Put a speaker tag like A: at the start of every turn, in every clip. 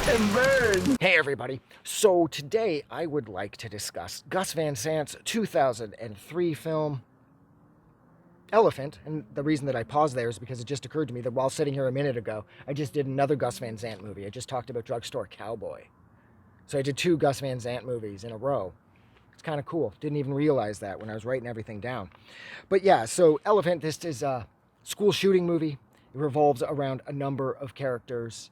A: and burn.
B: Hey everybody, so today I would like to discuss Gus Van Sant's 2003 film, Elephant. And the reason that I paused there is because it just occurred to me that while sitting here a minute ago, I just did another Gus Van Sant movie. I just talked about Drugstore Cowboy. So I did two Gus Van Sant movies in a row. It's kind of cool. Didn't even realize that when I was writing everything down. But yeah, so Elephant, this is a school shooting movie. It revolves around a number of characters.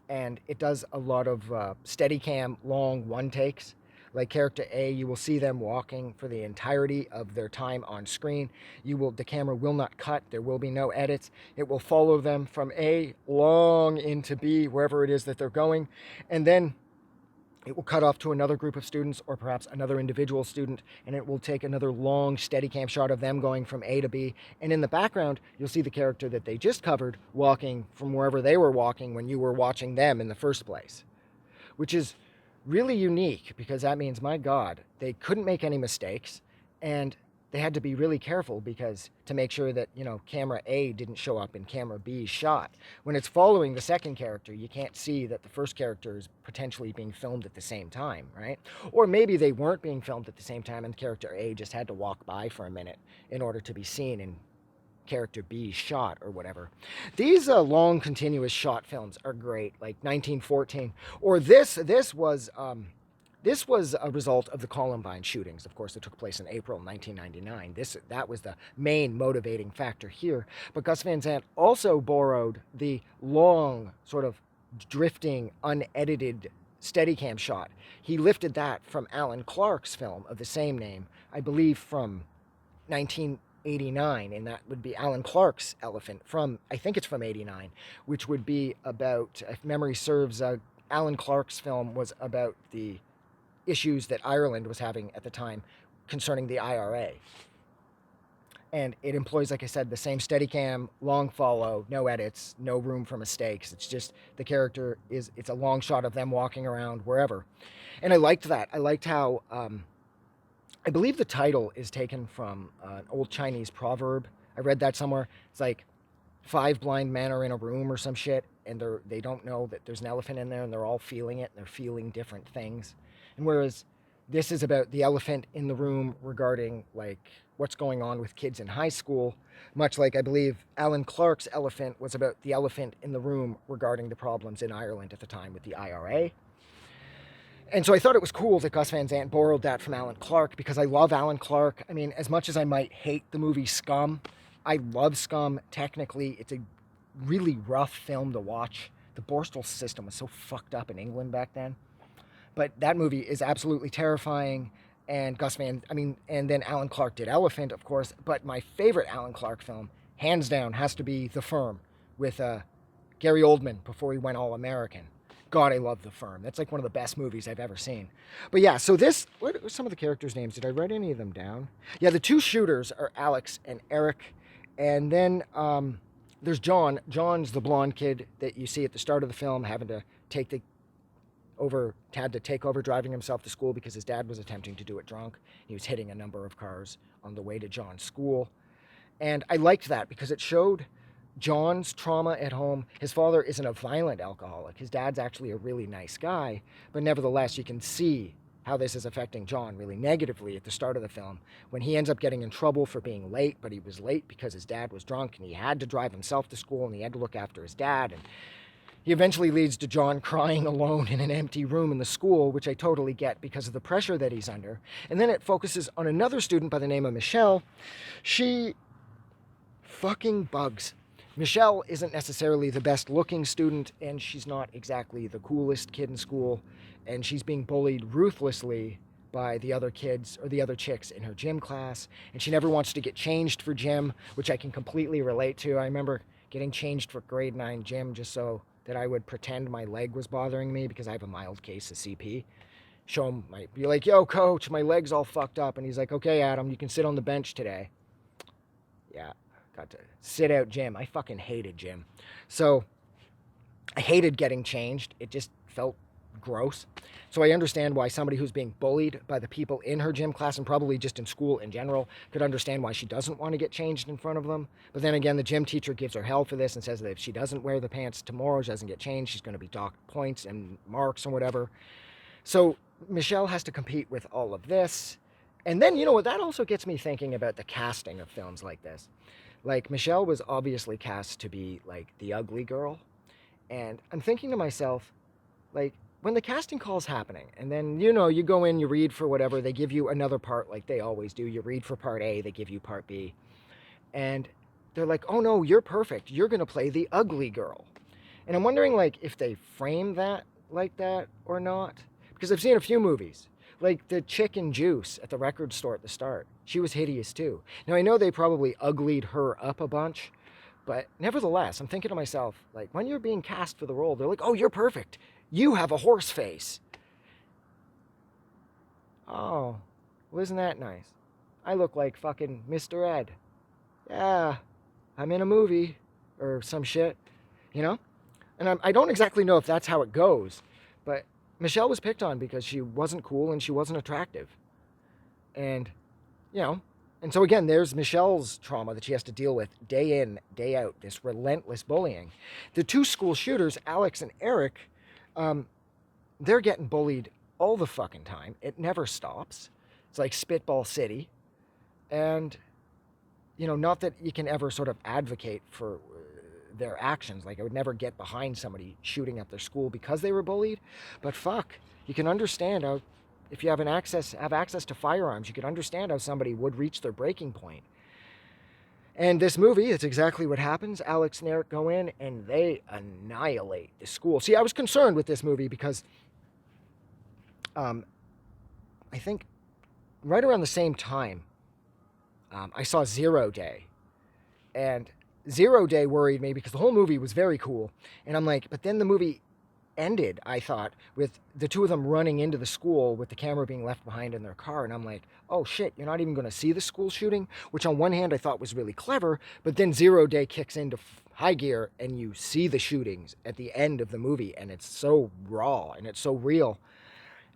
B: And it does a lot of steady cam, long one takes. Like character A, you will see them walking for the entirety of their time on screen. The camera will not cut. There will be no edits. It will follow them from A long into B, wherever it is that they're going, and then it will cut off to another group of students or perhaps another individual student, and it will take another long steady cam shot of them going from A to B. And in the background, you'll see the character that they just covered walking from wherever they were walking when you were watching them in the first place, which is really unique because that means, my God, they couldn't make any mistakes, and they had to be really careful because to make sure that, camera A didn't show up in camera B's shot. When it's following the second character, you can't see that the first character is potentially being filmed at the same time, right? Or maybe they weren't being filmed at the same time and character A just had to walk by for a minute in order to be seen in character B's shot or whatever. These long continuous shot films are great, like 1914. Or this was a result of the Columbine shootings, of course, that took place in April 1999. That was the main motivating factor here. But Gus Van Sant also borrowed the long, sort of drifting, unedited Steadicam shot. He lifted that from Alan Clark's film of the same name, I believe from 1989, and that would be Alan Clark's Elephant from, I think it's from 89, which would be about, if memory serves, Alan Clark's film was about the issues that Ireland was having at the time concerning the IRA. And it employs, like I said, the same Steadicam, long follow, no edits, no room for mistakes. It's just the character it's a long shot of them walking around wherever. And I liked that. I liked how, I believe the title is taken from an old Chinese proverb. I read that somewhere. It's like 5 blind men are in a room or some shit, and they don't know that there's an elephant in there, and they're all feeling it, and they're feeling different things. And whereas this is about the elephant in the room regarding like what's going on with kids in high school, much like I believe Alan Clark's Elephant was about the elephant in the room regarding the problems in Ireland at the time with the IRA. And so I thought it was cool that Gus Van Sant borrowed that from Alan Clark because I love Alan Clark. I mean, as much as I might hate the movie Scum, I love Scum. Technically, it's a really rough film to watch. The Borstal system was so fucked up in England back then. But that movie is absolutely terrifying. And and then Alan Clark did Elephant, of course. But my favorite Alan Clark film, hands down, has to be The Firm with Gary Oldman before he went all American. God, I love The Firm. That's like one of the best movies I've ever seen. But yeah, so what are some of the characters' names? Did I write any of them down? Yeah, the two shooters are Alex and Eric. And then there's John. John's the blonde kid that you see at the start of the film having to had to take over driving himself to school because his dad was attempting to do it drunk. He was hitting a number of cars on the way to John's school. And I liked that because it showed John's trauma at home. His father isn't a violent alcoholic. His dad's actually a really nice guy. But nevertheless, you can see how this is affecting John really negatively at the start of the film when he ends up getting in trouble for being late, but he was late because his dad was drunk and he had to drive himself to school and he had to look after his dad. And he eventually leads to John crying alone in an empty room in the school, which I totally get because of the pressure that he's under. And then it focuses on another student by the name of Michelle. She fucking bugs. Michelle isn't necessarily the best looking student, and she's not exactly the coolest kid in school, and she's being bullied ruthlessly by the other kids or the other chicks in her gym class, and she never wants to get changed for gym, which I can completely relate to. I remember getting changed for grade 9 gym just so that I would pretend my leg was bothering me because I have a mild case of CP. Show him, be like, yo, coach, my leg's all fucked up. And he's like, okay, Adam, you can sit on the bench today. Yeah, got to sit out gym. I fucking hated gym. So I hated getting changed. It just felt gross. So I understand why somebody who's being bullied by the people in her gym class, and probably just in school in general, could understand why she doesn't want to get changed in front of them. But then again, the gym teacher gives her hell for this and says that if she doesn't wear the pants tomorrow, she doesn't get changed, she's going to be docked points and marks or whatever. So Michelle has to compete with all of this. And then, you know what, that also gets me thinking about the casting of films like this. Like, Michelle was obviously cast to be like the ugly girl. And I'm thinking to myself, like, when the casting call's happening, and then, you know, you go in, you read for whatever, they give you another part like they always do. You read for part A, they give you part B. And they're like, oh no, you're perfect. You're going to play the ugly girl. And I'm wondering, like, if they frame that like that or not. Because I've seen a few movies. Like the chick in Juice at the record store at the start. She was hideous too. Now, I know they probably uglied her up a bunch. But nevertheless, I'm thinking to myself, like, when you're being cast for the role, they're like, oh, you're perfect. You have a horse face. Oh, well, isn't that nice? I look like fucking Mr. Ed. Yeah, I'm in a movie or some shit, you know? And I don't exactly know if that's how it goes, but Michelle was picked on because she wasn't cool and she wasn't attractive. And, you know, and so again, there's Michelle's trauma that she has to deal with day in, day out, this relentless bullying. The two school shooters, Alex and Eric, they're getting bullied all the fucking time. It never stops. It's like Spitball City. And, you know, not that you can ever sort of advocate for their actions. Like, I would never get behind somebody shooting up their school because they were bullied. But fuck, you can understand how, if you have access to firearms, you could understand how somebody would reach their breaking point. And this movie, it's exactly what happens. Alex and Eric go in and they annihilate the school. See, I was concerned with this movie because I think right around the same time, I saw Zero Day. And Zero Day worried me because the whole movie was very cool. And I'm like, but then the movie ended, I thought, with the two of them running into the school with the camera being left behind in their car. And I'm like, oh shit, you're not even going to see the school shooting? Which on one hand I thought was really clever, but then Zero Day kicks into high gear and you see the shootings at the end of the movie and it's so raw and it's so real.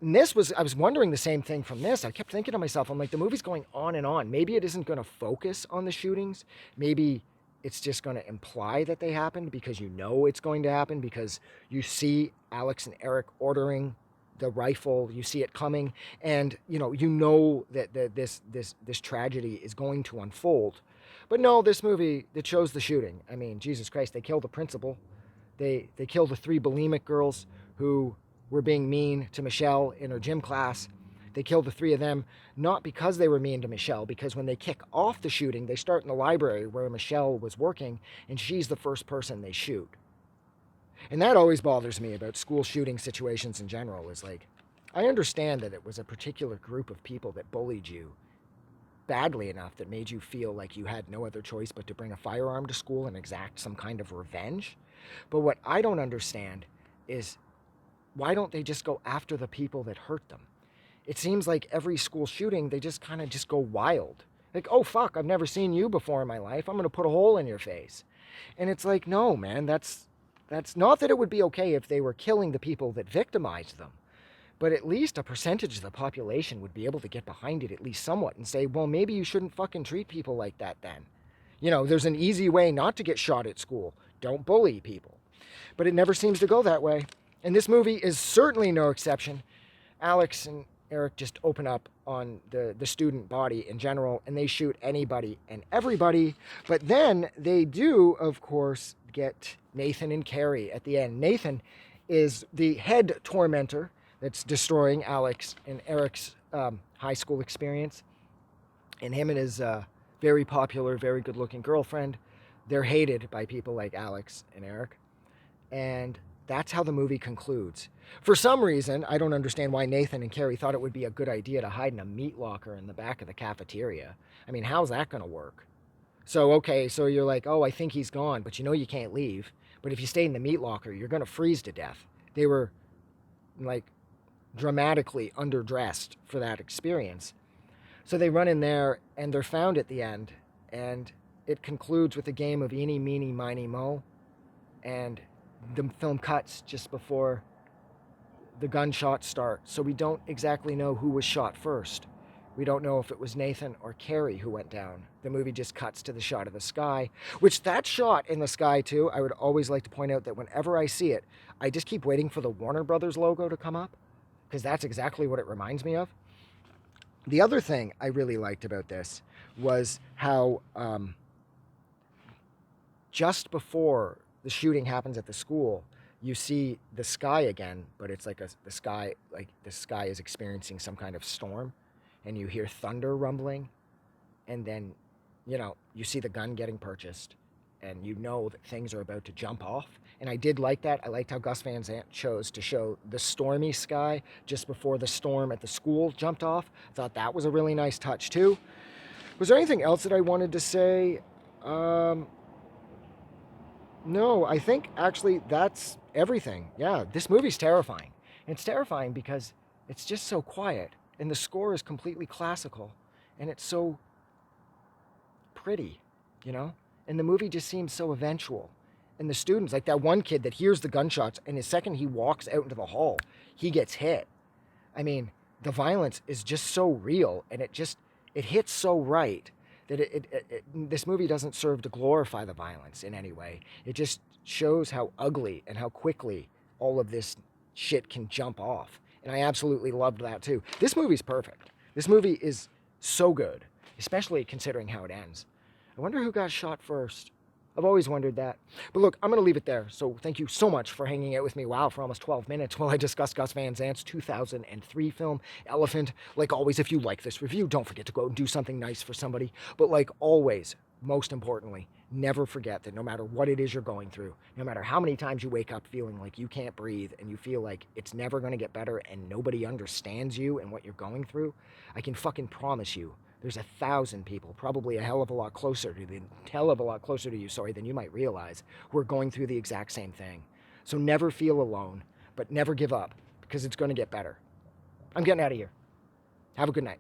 B: And I was wondering the same thing from this. I kept thinking to myself, I'm like, the movie's going on and on. Maybe it isn't going to focus on the shootings. Maybe it's just going to imply that they happened because you know it's going to happen because you see Alex and Eric ordering the rifle, you see it coming, and you know that this tragedy is going to unfold. But no, this movie that shows the shooting. I mean, Jesus Christ, they kill the principal. They kill the three bulimic girls who were being mean to Michelle in her gym class. They kill the three of them, not because they were mean to Michelle, because when they kick off the shooting, they start in the library where Michelle was working, and she's the first person they shoot. And that always bothers me about school shooting situations in general, is like, I understand that it was a particular group of people that bullied you badly enough that made you feel like you had no other choice but to bring a firearm to school and exact some kind of revenge. But what I don't understand is, why don't they just go after the people that hurt them? It seems like every school shooting, they just kind of just go wild. Like, oh fuck, I've never seen you before in my life. I'm going to put a hole in your face. And it's like, no, man, that's not that it would be okay if they were killing the people that victimized them. But at least a percentage of the population would be able to get behind it at least somewhat and say, well, maybe you shouldn't fucking treat people like that then. You know, there's an easy way not to get shot at school. Don't bully people. But it never seems to go that way. And this movie is certainly no exception. Alex and Eric just open up on the student body in general, and they shoot anybody and everybody. But then they do, of course, get Nathan and Carrie at the end. Nathan is the head tormentor that's destroying Alex and Eric's high school experience. And him and his very popular, very good-looking girlfriend, they're hated by people like Alex and Eric. And that's how the movie concludes. For some reason, I don't understand why Nathan and Carrie thought it would be a good idea to hide in a meat locker in the back of the cafeteria. I mean, how's that going to work? So, okay, so you're like, oh, I think he's gone, but you know you can't leave. But if you stay in the meat locker, you're going to freeze to death. They were, like, dramatically underdressed for that experience. So they run in there, and they're found at the end, and it concludes with a game of eeny, meeny, miny, mo, and the film cuts just before the gunshots start, so we don't exactly know who was shot first. We don't know if it was Nathan or Carrie who went down. The movie just cuts to the shot of the sky, which that shot in the sky too, I would always like to point out that whenever I see it, I just keep waiting for the Warner Brothers logo to come up, because that's exactly what it reminds me of. The other thing I really liked about this was how just before the shooting happens at the school, you see the sky again, but it's like the sky is experiencing some kind of storm, and you hear thunder rumbling, and then, you see the gun getting purchased, and you know that things are about to jump off. And I did like that. I liked how Gus Van Sant chose to show the stormy sky just before the storm at the school jumped off. I thought that was a really nice touch too. Was there anything else that I wanted to say? No, I think actually that's everything. Yeah, this movie's terrifying. And it's terrifying because it's just so quiet, and the score is completely classical, and it's so pretty, you know? And the movie just seems so eventual. And the students, like that one kid that hears the gunshots, and the second he walks out into the hall, he gets hit. I mean, the violence is just so real, and it hits so right that this movie doesn't serve to glorify the violence in any way. It just shows how ugly and how quickly all of this shit can jump off. And I absolutely loved that too. This movie's perfect. This movie is so good, especially considering how it ends. I wonder who got shot first. I've always wondered that. But look, I'm going to leave it there. So thank you so much for hanging out with me, wow, for almost 12 minutes while I discuss Gus Van Sant's 2003 film, Elephant. Like always, if you like this review, don't forget to go and do something nice for somebody. But like always, most importantly, never forget that no matter what it is you're going through, no matter how many times you wake up feeling like you can't breathe and you feel like it's never going to get better and nobody understands you and what you're going through, I can fucking promise you there's 1,000 people, probably a hell of a lot closer to you, than you might realize, who are going through the exact same thing. So never feel alone, but never give up, because it's going to get better. I'm getting out of here. Have a good night.